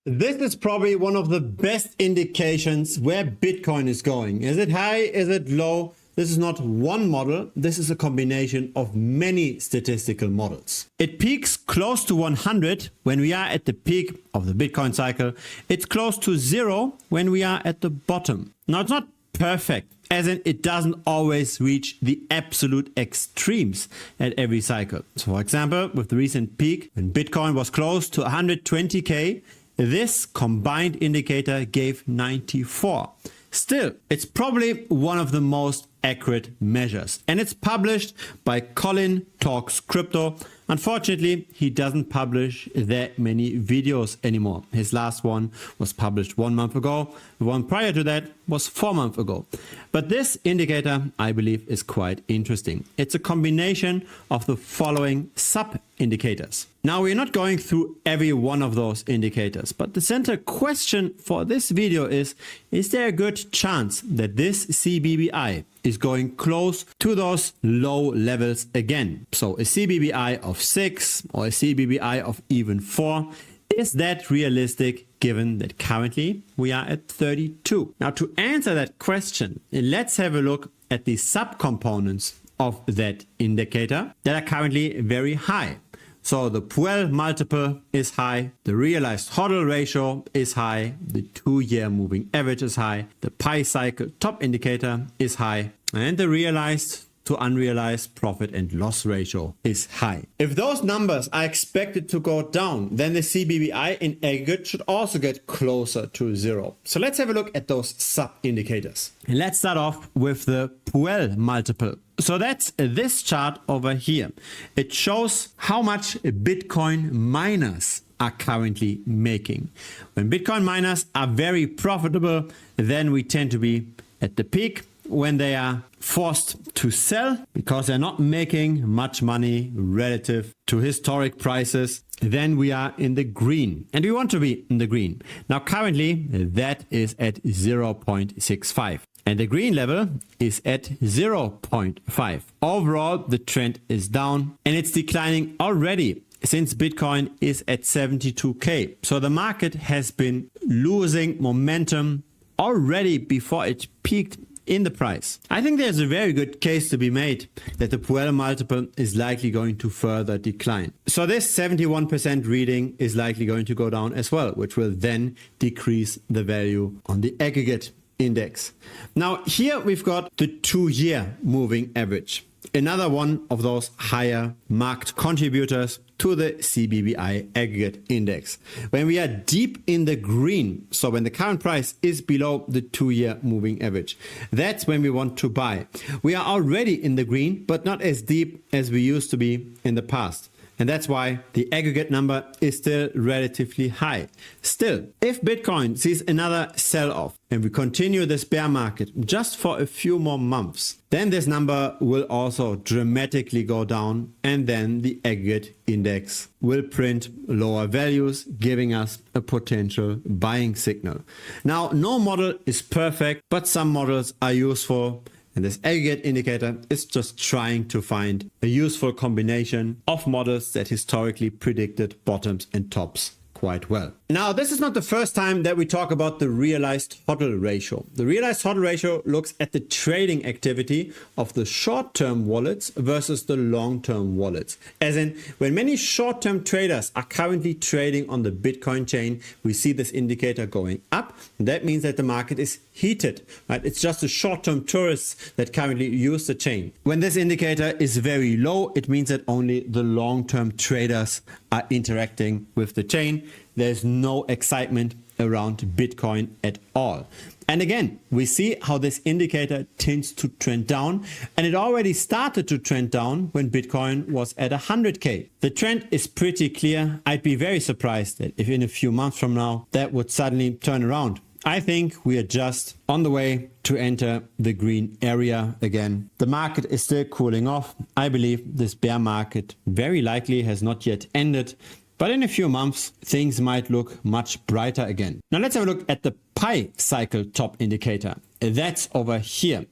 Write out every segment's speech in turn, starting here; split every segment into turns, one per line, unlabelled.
This is probably one of the best indications where Bitcoin is going. Is it high? Is it low? This is not one model. This is a combination of many statistical models. It peaks close to 100 when we are at the peak of the Bitcoin cycle. It's close to 0 when we are at the bottom. Now, it's not perfect, as in it doesn't always reach the absolute extremes at every cycle. So, for example, with the recent peak, when Bitcoin was close to 120K, this combined indicator gave 94. Still, it's probably one of the most accurate measures, and it's published by Colin Talks Crypto. Unfortunately, he doesn't publish that many videos anymore. His last one was published 1 month ago. The one prior to that was 4 months ago. But this indicator, I believe, is quite interesting. It's a combination of the following sub-indicators. Now, we're not going through every one of those indicators, but the center question for this video is there a good chance that this CBBI is going close to those low levels again? So a CBBI of 6 or a CBBI of even 4, is that realistic given that currently we are at 32? Now, to answer that question, let's have a look at the subcomponents of that indicator that are currently very high. So the Puel multiple is high, the realized HODL ratio is high, the 2-year moving average is high, the Pi cycle top indicator is high, and the realized to unrealized profit and loss ratio is high. If those numbers are expected to go down, then the CBBI in aggregate should also get closer to 0. So let's have a look at those sub-indicators. Let's start off with the Puel multiple. So that's this chart over here. It shows how much Bitcoin miners are currently making. When Bitcoin miners are very profitable, then we tend to be at the peak. When they are forced to sell because they're not making much money relative to historic prices, then we are in the green, and we want to be in the green. Now currently that is at 0.65 and the green level is at 0.5. Overall the trend is down and it's declining already since Bitcoin is at 72K. So the market has been losing momentum already before it peaked in the price. I think there's a very good case to be made that the Puel multiple is likely going to further decline. So this 71% reading is likely going to go down as well, which will then decrease the value on the aggregate index. Now here we've got the 2-year moving average. Another one of those higher marked contributors to the CBBI aggregate index. When we are deep in the green, so when the current price is below the 2-year moving average, that's when we want to buy. We are already in the green, but not as deep as we used to be in the past. And that's why the aggregate number is still relatively high. Still, if Bitcoin sees another sell-off and we continue this bear market just for a few more months, then this number will also dramatically go down, and then the aggregate index will print lower values, giving us a potential buying signal. Now, no model is perfect, but some models are useful. And this aggregate indicator is just trying to find a useful combination of models that historically predicted bottoms and tops quite well. Now, this is not the first time that we talk about the realized HODL ratio. The realized HODL ratio looks at the trading activity of the short-term wallets versus the long-term wallets. As in, when many short-term traders are currently trading on the Bitcoin chain, we see this indicator going up. That means that the market is heated, right? It's just the short-term tourists that currently use the chain. When this indicator is very low, it means that only the long-term traders are interacting with the chain. There's no excitement around Bitcoin at all. And again, we see how this indicator tends to trend down, and it already started to trend down when Bitcoin was at 100K. The trend is pretty clear. I'd be very surprised that if in a few months from now that would suddenly turn around. I think we are just on the way to enter the green area again. The market is still cooling off. I believe this bear market very likely has not yet ended. But in a few months, things might look much brighter again. Now let's have a look at the Pi cycle top indicator. That's over here.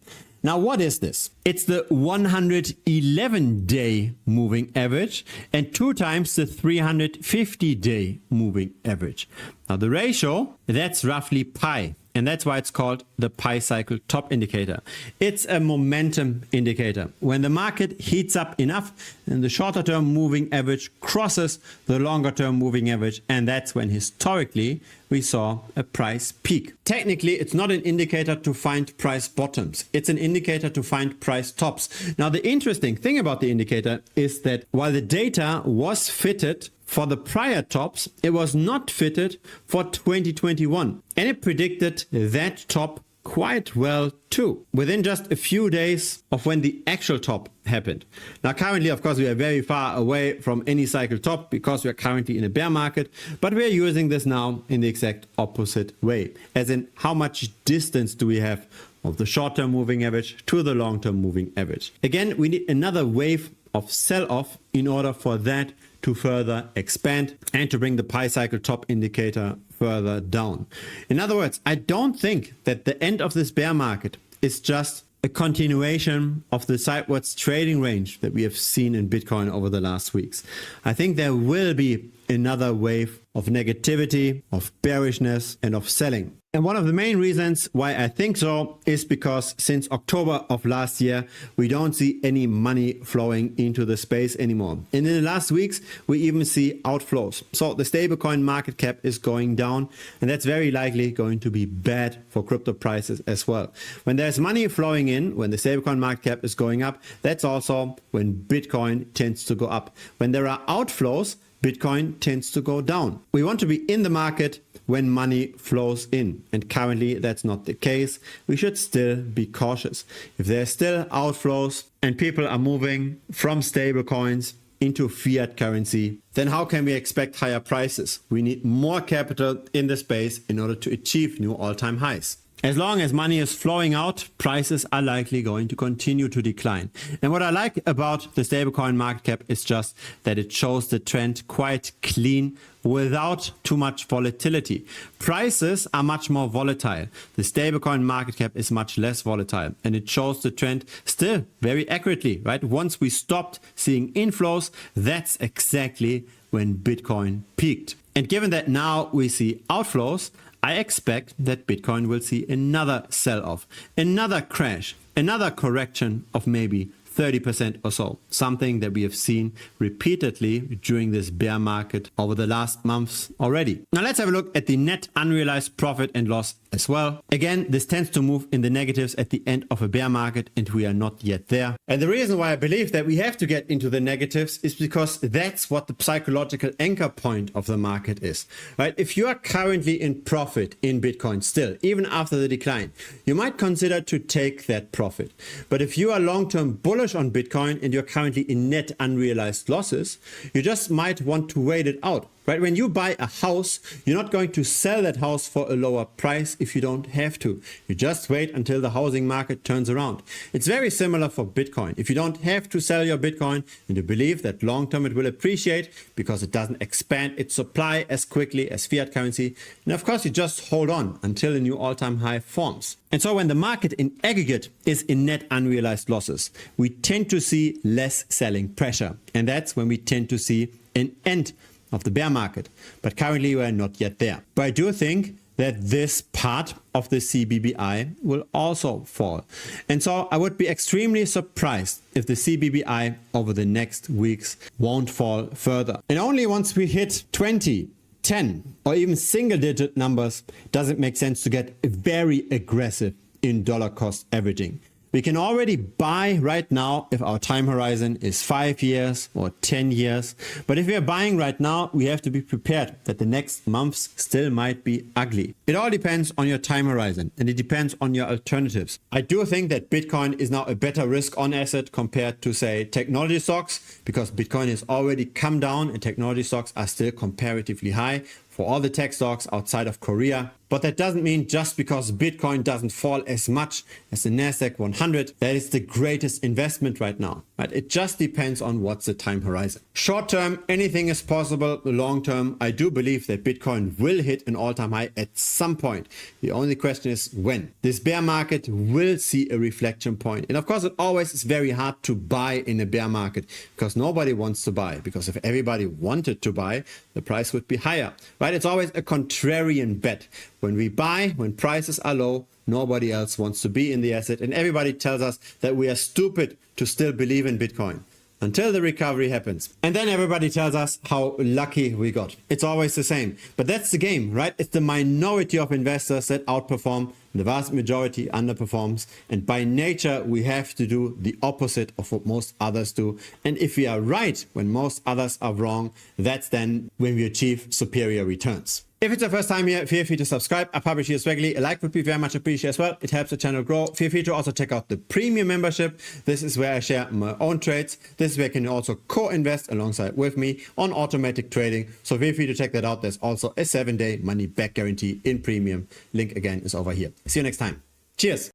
Now, what is this? It's the 111-day moving average and 2 times the 350-day moving average. Now the ratio, that's roughly pi. And that's why it's called the pi cycle top indicator. It's a momentum indicator. When the market heats up enough, then the shorter term moving average crosses the longer term moving average. And that's when historically we saw a price peak. Technically, it's not an indicator to find price bottoms. It's an indicator to find price tops. Now, the interesting thing about the indicator is that while the data was fitted for the prior tops, it was not fitted for 2021. And it predicted that top quite well too, within just a few days of when the actual top happened. Now currently, of course, we are very far away from any cycle top because we are currently in a bear market, but we are using this now in the exact opposite way, as in how much distance do we have of the short-term moving average to the long-term moving average. Again, we need another wave of sell-off in order for that to further expand and to bring the pi cycle top indicator further down. In other words, I don't think that the end of this bear market is just a continuation of the sidewards trading range that we have seen in Bitcoin over the last weeks. I think there will be another wave of negativity, of bearishness, and of selling. And one of the main reasons why I think so is because since October of last year, we don't see any money flowing into the space anymore. And in the last weeks, we even see outflows. So the stablecoin market cap is going down, and that's very likely going to be bad for crypto prices as well. When there's money flowing in, when the stablecoin market cap is going up, that's also when Bitcoin tends to go up. When there are outflows, Bitcoin tends to go down. We want to be in the market when money flows in, and currently that's not the case. We should still be cautious. If there's still outflows and people are moving from stable coins into fiat currency, then how can we expect higher prices? We need more capital in the space in order to achieve new all-time highs. As long as money is flowing out, prices are likely going to continue to decline. And what I like about the stablecoin market cap is just that it shows the trend quite clean without too much volatility. Prices are much more volatile. The stablecoin market cap is much less volatile, and it shows the trend still very accurately, right? Once we stopped seeing inflows, that's exactly when Bitcoin peaked. And given that now we see outflows, I expect that Bitcoin will see another sell-off, another crash, another correction of maybe 30% or so, something that we have seen repeatedly during this bear market over the last months already. Now let's have a look at the net unrealized profit and loss as well. Again, this tends to move in the negatives at the end of a bear market, and we are not yet there. And the reason why I believe that we have to get into the negatives is because that's what the psychological anchor point of the market is, right? If you are currently in profit in Bitcoin still, even after the decline, you might consider to take that profit. But if you are long-term bullish on Bitcoin and you're currently in net unrealized losses, you just might want to wait it out, right? When you buy a house, you're not going to sell that house for a lower price if you don't have to. You just wait until the housing market turns around. It's very similar for Bitcoin. If you don't have to sell your Bitcoin and you believe that long term it will appreciate because it doesn't expand its supply as quickly as fiat currency, and of course you just hold on until a new all-time high forms. And so when the market in aggregate is in net unrealized losses, we tend to see less selling pressure. And that's when we tend to see an end of the bear market. But currently we are not yet there. But I do think that this part of the CBBI will also fall. And so I would be extremely surprised if the CBBI over the next weeks won't fall further. And only once we hit 20, 10 or even single digit numbers does it make sense to get very aggressive in dollar cost averaging. We can already buy right now if our time horizon is 5 years or 10 years. But if we are buying right now, we have to be prepared that the next months still might be ugly. It all depends on your time horizon, and it depends on your alternatives. I do think that Bitcoin is now a better risk on asset compared to, say, technology stocks, because Bitcoin has already come down and technology stocks are still comparatively high for all the tech stocks outside of Korea. But that doesn't mean just because Bitcoin doesn't fall as much as the Nasdaq 100, that is the greatest investment right now. Right? It just depends on what's the time horizon. Short term, anything is possible. Long term, I do believe that Bitcoin will hit an all-time high at some point. The only question is when. This bear market will see a reflection point. And of course, it always is very hard to buy in a bear market because nobody wants to buy. Because if everybody wanted to buy, the price would be higher, right? It's always a contrarian bet. When we buy, when prices are low, nobody else wants to be in the asset. And everybody tells us that we are stupid to still believe in Bitcoin until the recovery happens. And then everybody tells us how lucky we got. It's always the same. But that's the game, right? It's the minority of investors that outperform. The vast majority underperforms. And by nature, we have to do the opposite of what most others do. And if we are right when most others are wrong, that's then when we achieve superior returns. If it's your first time here, feel free to subscribe. I publish here regularly. A like would be very much appreciated as well. It helps the channel grow. Feel free to also check out the premium membership. This is where I share my own trades. This is where you can also co-invest alongside with me on automatic trading. So feel free to check that out. There's also a 7-day money back guarantee in premium. Link again is over here. See you next time. Cheers.